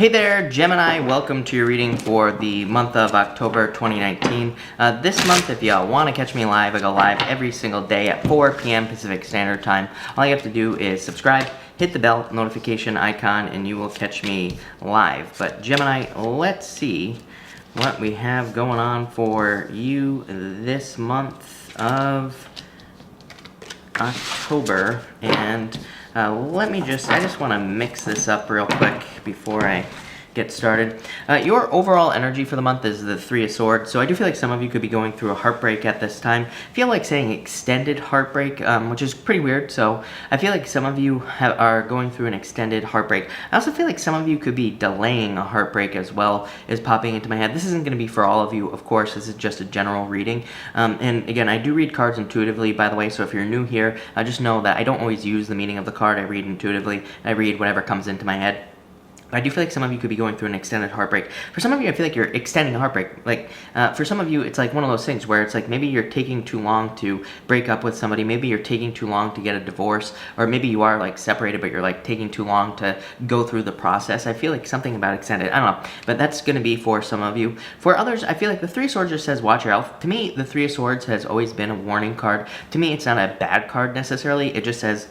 Hey there, Gemini. Welcome to your reading for the month of October 2019. This month, if you want to catch me live, I go live every single day at 4 p.m. Pacific Standard Time. All you have to do is subscribe, hit the bell notification icon, and you will catch me live. But Gemini, let's see what we have going on for you this month of October. And I just want to mix this up real quick before I get started. Your overall energy for the month is the Three of Swords, so I do feel like some of you could be going through a heartbreak at this time. I feel like saying extended heartbreak, which is pretty weird, so I feel like some of you are going through an extended heartbreak. I also feel like some of you could be delaying a heartbreak as well, is popping into my head. This isn't going to be for all of you, of course. This is just a general reading. And again, I do read cards intuitively, by the way, so if you're new here, just know that I don't always use the meaning of the card. I read intuitively. I read whatever comes into my head. I do feel like some of you could be going through an extended heartbreak. For some of you, I feel like you're extending a heartbreak. Like, for some of you, it's like one of those things where it's like maybe you're taking too long to break up with somebody. Maybe you're taking too long to get a divorce. Or maybe you are, like, separated, but you're, like, taking too long to go through the process. I feel like something about extended. I don't know. But that's going to be for some of you. For others, I feel like the Three of Swords just says watch your health. To me, the Three of Swords has always been a warning card. To me, it's not a bad card necessarily. It just says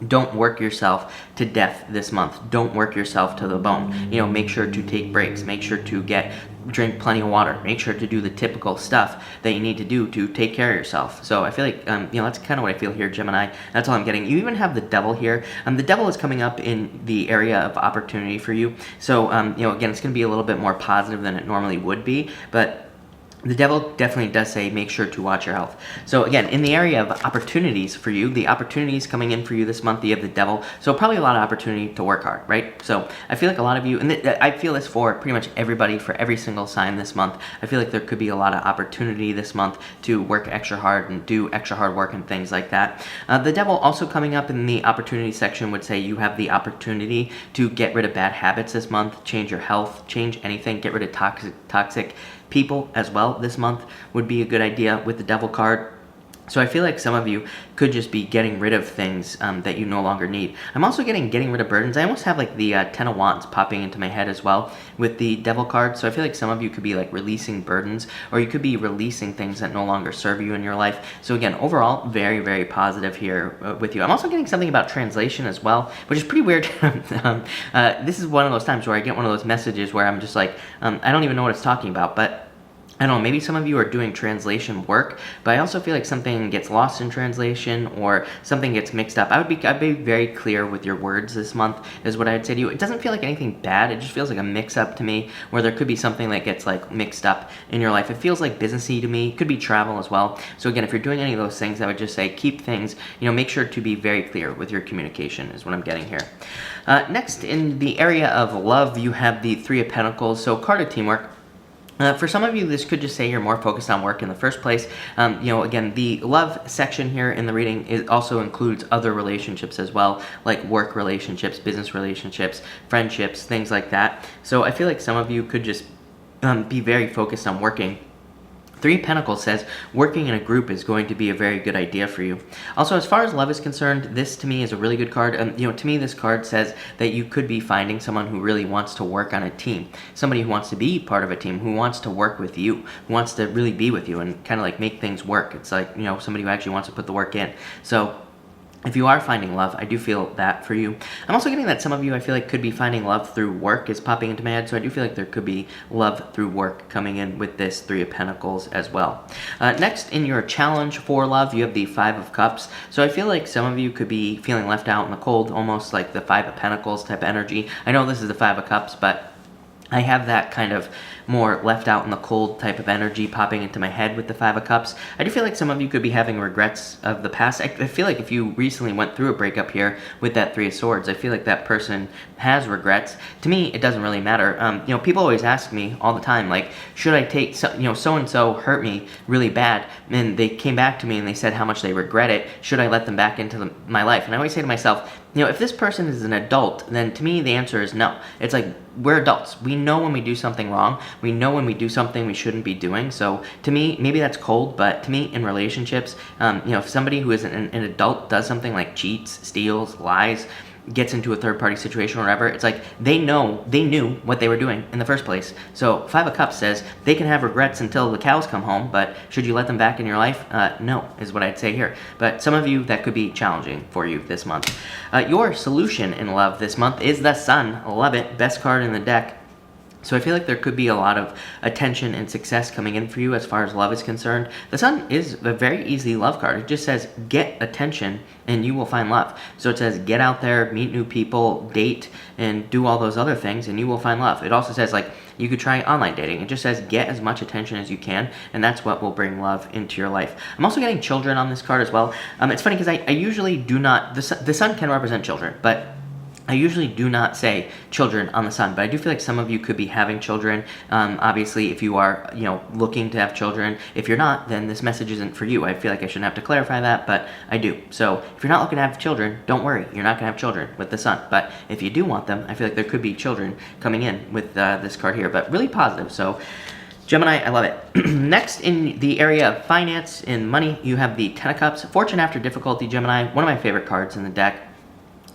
don't work yourself to death this month. Don't work yourself to the bone. You know, make sure to take breaks. Make sure to drink plenty of water. Make sure to do the typical stuff that you need to do to take care of yourself. So I feel like, that's kind of what I feel here, Gemini. That's all I'm getting. You even have the Devil here. The Devil is coming up in the area of opportunity for you. So, again, it's going to be a little bit more positive than it normally would be, but the Devil definitely does say make sure to watch your health. So again, in the area of opportunities for you, the opportunities coming in for you this month, you have the Devil. So probably a lot of opportunity to work hard, right? So I feel like a lot of you, and I feel this for pretty much everybody, for every single sign this month, I feel like there could be a lot of opportunity this month to work extra hard and do extra hard work and things like that. The Devil also coming up in the opportunity section would say you have the opportunity to get rid of bad habits this month, change your health, change anything, get rid of toxic people as well this month would be a good idea with the Devil card. So I feel like some of you could just be getting rid of things that you no longer need. I'm also getting rid of burdens. I almost have like the Ten of Wands popping into my head as well with the Devil card. So I feel like some of you could be like releasing burdens, or you could be releasing things that no longer serve you in your life. So again, overall, very, very positive here with you. I'm also getting something about translation as well, which is pretty weird. This is one of those times where I get one of those messages where I'm just like, I don't even know what it's talking about, but I don't know, maybe some of you are doing translation work, but I also feel like something gets lost in translation or something gets mixed up. I'd be very clear with your words this month is what I'd say to you. It doesn't feel like anything bad. It just feels like a mix-up to me where there could be something that gets like mixed up in your life. It feels like businessy to me. It could be travel as well. So again, if you're doing any of those things, I would just say keep things, make sure to be very clear with your communication is what I'm getting here. Next, in the area of love, you have the Three of Pentacles, so card of teamwork. For some of you, this could just say you're more focused on work in the first place. Again, the love section here in the reading also includes other relationships as well, like work relationships, business relationships, friendships, things like that. So I feel like some of you could just be very focused on working. Three of Pentacles says working in a group is going to be a very good idea for you. Also, as far as love is concerned, this to me is a really good card. To me, this card says that you could be finding someone who really wants to work on a team. Somebody who wants to be part of a team, who wants to work with you, who wants to really be with you and kind of like make things work. It's like, somebody who actually wants to put the work in. So if you are finding love, I do feel that for you. I'm also getting that some of you, I feel like, could be finding love through work is popping into my head. So I do feel like there could be love through work coming in with this Three of Pentacles as well. Next, in your challenge for love, you have the Five of Cups. So I feel like some of you could be feeling left out in the cold, almost like the Five of Pentacles type energy. I know this is the Five of Cups, but I have that kind of more left out in the cold type of energy popping into my head with the Five of Cups. I do feel like some of you could be having regrets of the past. I feel like if you recently went through a breakup here with that Three of Swords, I feel like that person has regrets. To me, it doesn't really matter. People always ask me all the time, like, should I take, so-and-so hurt me really bad, and they came back to me and they said how much they regret it. Should I let them back into my life? And I always say to myself, if this person is an adult, then to me the answer is no. It's like, we're adults. We know when we do something wrong. We know when we do something we shouldn't be doing. So to me, maybe that's cold, but to me in relationships, if somebody who is an adult does something like cheats, steals, lies, gets into a third-party situation or whatever, it's like they knew what they were doing in the first place. So Five of Cups says they can have regrets until the cows come home, but should you let them back in your life? No, is what I'd say here. But some of you, that could be challenging for you this month. Your solution in love this month is the Sun. Love it. Best card in the deck. So I feel like there could be a lot of attention and success coming in for you as far as love is concerned. The Sun is a very easy love card. It just says get attention and you will find love. So it says get out there, meet new people, date, and do all those other things and you will find love. It also says like you could try online dating. It just says get as much attention as you can, and that's what will bring love into your life. I'm also getting children on this card as well. It's funny because I usually do not, the Sun can represent children, but I usually do not say children on the Sun, but I do feel like some of you could be having children. Obviously, if you are, looking to have children. If you're not, then this message isn't for you. I feel like I shouldn't have to clarify that, but I do. So if you're not looking to have children, don't worry. You're not going to have children with the Sun. But if you do want them, I feel like there could be children coming in with this card here, but really positive. So Gemini, I love it. Next, in the area of finance and money, you have the Ten of Cups. Fortune after difficulty, Gemini, one of my favorite cards in the deck.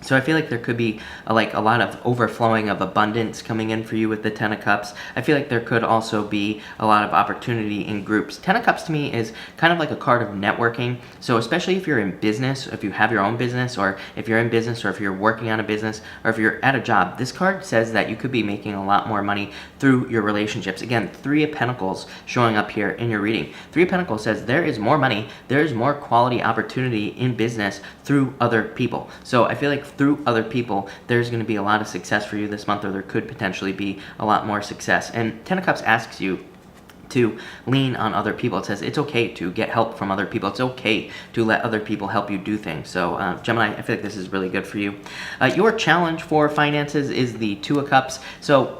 So I feel like there could be a lot of overflowing of abundance coming in for you with the Ten of Cups. I feel like there could also be a lot of opportunity in groups. Ten of Cups to me is kind of like a card of networking. So especially if you're in business, if you have your own business, or if you're in business, or if you're working on a business, or if you're at a job, this card says that you could be making a lot more money through your relationships. Again, Three of Pentacles showing up here in your reading. Three of Pentacles says there is more money, there is more quality opportunity in business through other people. So I feel like through other people, there's going to be a lot of success for you this month, or there could potentially be a lot more success. And Ten of Cups asks you to lean on other people. It says it's okay to get help from other people. It's okay to let other people help you do things. So Gemini, I feel like this is really good for you. Your challenge for finances is the Two of Cups. So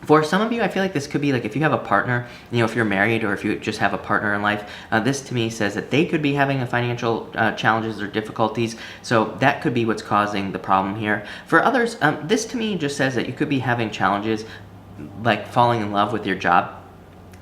for some of you, I feel like this could be like if you have a partner, if you're married or if you just have a partner in life, this to me says that they could be having a financial challenges or difficulties. So that could be what's causing the problem here. For others, this to me just says that you could be having challenges like falling in love with your job.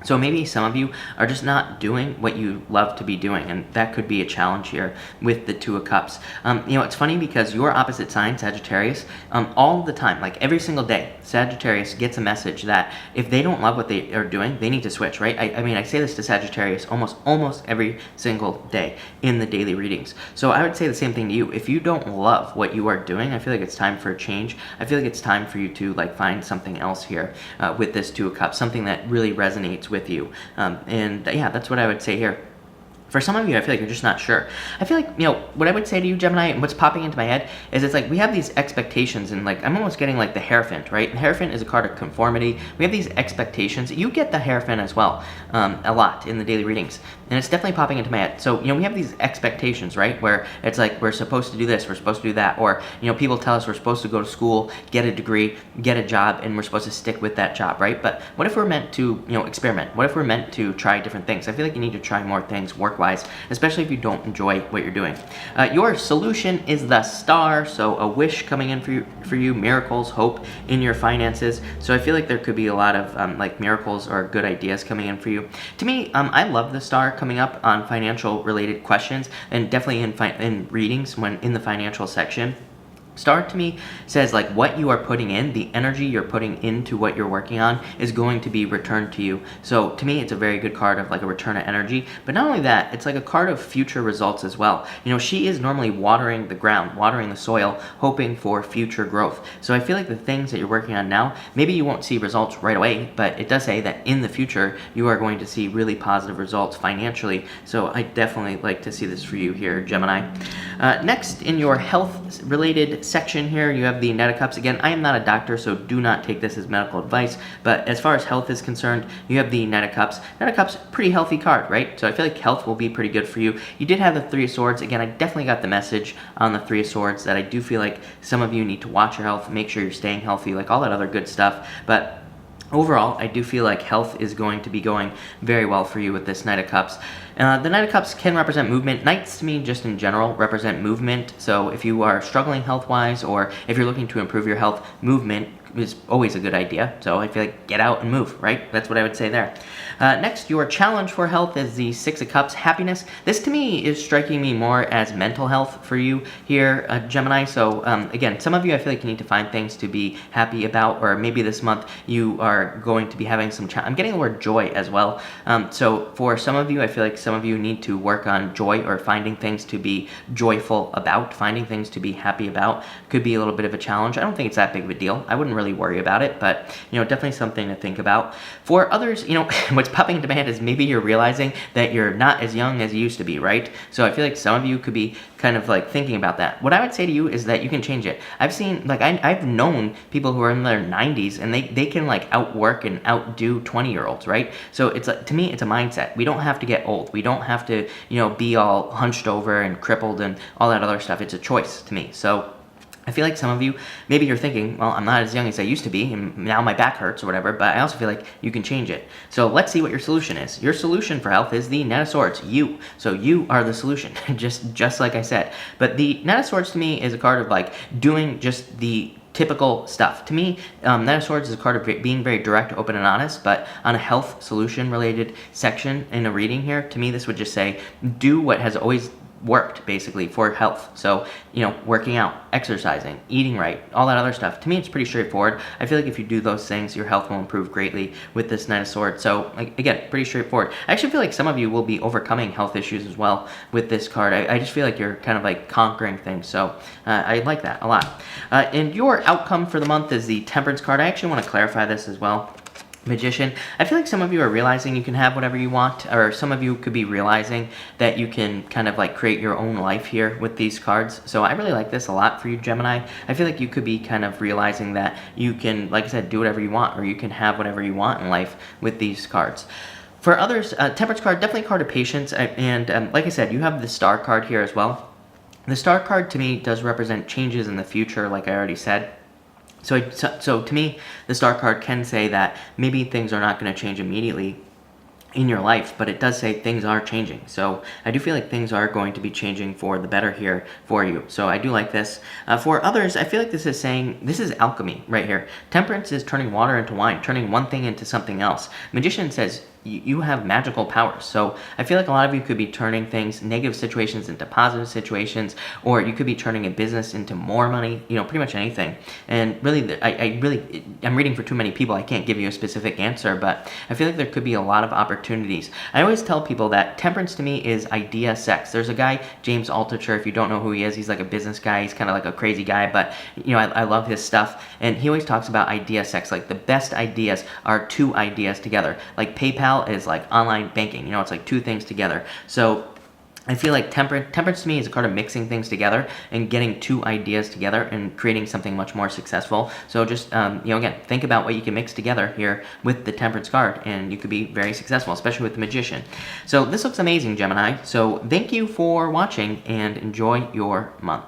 So maybe some of you are just not doing what you love to be doing, and that could be a challenge here with the Two of Cups. It's funny because your opposite sign, Sagittarius, all the time, like every single day, Sagittarius gets a message that if they don't love what they are doing, they need to switch, right? I say this to Sagittarius almost every single day in the daily readings. So I would say the same thing to you. If you don't love what you are doing, I feel like it's time for a change. I feel like it's time for you to find something else here with this Two of Cups, something that really resonates with you. And yeah, that's what I would say here. For some of you, I feel like you're just not sure. I feel like, what I would say to you, Gemini, and what's popping into my head is it's like we have these expectations, and I'm almost getting like the Hierophant, right? And Hierophant is a card of conformity. We have these expectations. You get the Hierophant as well a lot in the daily readings. And it's definitely popping into my head. So, we have these expectations, right? Where it's like we're supposed to do this, we're supposed to do that. Or, people tell us we're supposed to go to school, get a degree, get a job, and we're supposed to stick with that job, right? But what if we're meant to, experiment? What if we're meant to try different things? I feel like you need to try more things work-wise, especially if you don't enjoy what you're doing. Your solution is the Star. So a wish coming in for you, miracles, hope in your finances. So I feel like there could be a lot of miracles or good ideas coming in for you. To me, I love the Star coming up on financial related questions, and definitely in readings when in the financial section. Star to me says what you are putting in, the energy you're putting into what you're working on is going to be returned to you. So to me, it's a very good card of a return of energy. But not only that, it's like a card of future results as well. She is normally watering the ground, watering the soil, hoping for future growth. So I feel like the things that you're working on now, maybe you won't see results right away, but it does say that in the future, you are going to see really positive results financially. So I definitely like to see this for you here, Gemini. Next, in your health related section here, you have the Knight of Cups. Again, I am not a doctor, so do not take this as medical advice, but as far as health is concerned, you have the Knight of Cups. Knight of Cups, pretty healthy card, right? So I feel like health will be pretty good for you. You did have the Three of Swords. Again, I definitely got the message on the Three of Swords that I do feel like some of you need to watch your health, make sure you're staying healthy, all that other good stuff. But overall, I do feel like health is going to be going very well for you with this Knight of Cups. The Knight of Cups can represent movement. Knights, to me, just in general, represent movement. So if you are struggling health-wise, or if you're looking to improve your health, movement is always a good idea. So I feel like get out and move, right? That's what I would say there. Next, your challenge for health is the Six of Cups, happiness. This to me is striking me more as mental health for you here, Gemini. So again, some of you I feel like you need to find things to be happy about, or maybe this month you are going to be having some I'm getting the word joy as well. So for some of you, I feel like some of you need to work on joy, or finding things to be joyful about, finding things to be happy about. Could be a little bit of a challenge. I don't think it's that big of a deal. I wouldn't really worry about it, but definitely something to think about. For others, what's popping into my head is maybe you're realizing that you're not as young as you used to be, right? So I feel like some of you could be kind of like thinking about that. What I would say to you is that you can change it. I've seen, like, I've known people who are in their 90s and they can like outwork and outdo 20-year-olds, right? So it's like, to me, it's a mindset. We don't have to get old. We don't have to, be all hunched over and crippled and all that other stuff. It's a choice to me. So I feel like some of you, maybe you're thinking, well, I'm not as young as I used to be, and now my back hurts or whatever, but I also feel like you can change it. So let's see what your solution is. Your solution for health is the Knight of Swords, you. So you are the solution, just like I said. But the Knight of Swords to me is a card of like doing just the typical stuff. To me, Knight of Swords is a card of being very direct, open, and honest, but on a health solution related section in a reading here, to me this would just say, do what has always worked basically for health. So, working out, exercising, eating right, all that other stuff. To me, it's pretty straightforward. I feel like if you do those things, your health will improve greatly with this Knight of Swords. So, again, pretty straightforward. I actually feel like some of you will be overcoming health issues as well with this card. I just feel like you're kind of like conquering things. So, I like that a lot. And your outcome for the month is the Temperance card. I actually want to clarify this as well. Magician. I feel like some of you are realizing you can have whatever you want, or some of you could be realizing that you can kind of like create your own life here with these cards. So I really like this a lot for you, Gemini. I feel like you could be kind of realizing that you can, like I said, do whatever you want, or you can have whatever you want in life with these cards. For others, Temperance card, definitely a card of patience, and like I said, you have the Star card here as well. The Star card to me does represent changes in the future, like I already said. So to me, the Star card can say that maybe things are not going to change immediately in your life, but it does say things are changing. So I do feel like things are going to be changing for the better here for you. So I do like this. For others, I feel like this is saying, this is alchemy right here. Temperance is turning water into wine, turning one thing into something else. Magician says, you have magical powers. So I feel like a lot of you could be turning things, negative situations into positive situations, or you could be turning a business into more money, pretty much anything. And really, I'm reading for too many people. I can't give you a specific answer, but I feel like there could be a lot of opportunities. I always tell people that temperance to me is idea sex. There's a guy, James Altucher, if you don't know who he is, he's like a business guy. He's kind of like a crazy guy, but I love his stuff. And he always talks about idea sex. Like the best ideas are two ideas together. Like PayPal is like online banking, it's like two things together. So I feel like temperance to me is a card of mixing things together and getting two ideas together and creating something much more successful. So just again, think about what you can mix together here with the Temperance card, and you could be very successful, especially with the Magician. So this looks amazing, Gemini. So thank you for watching and enjoy your month.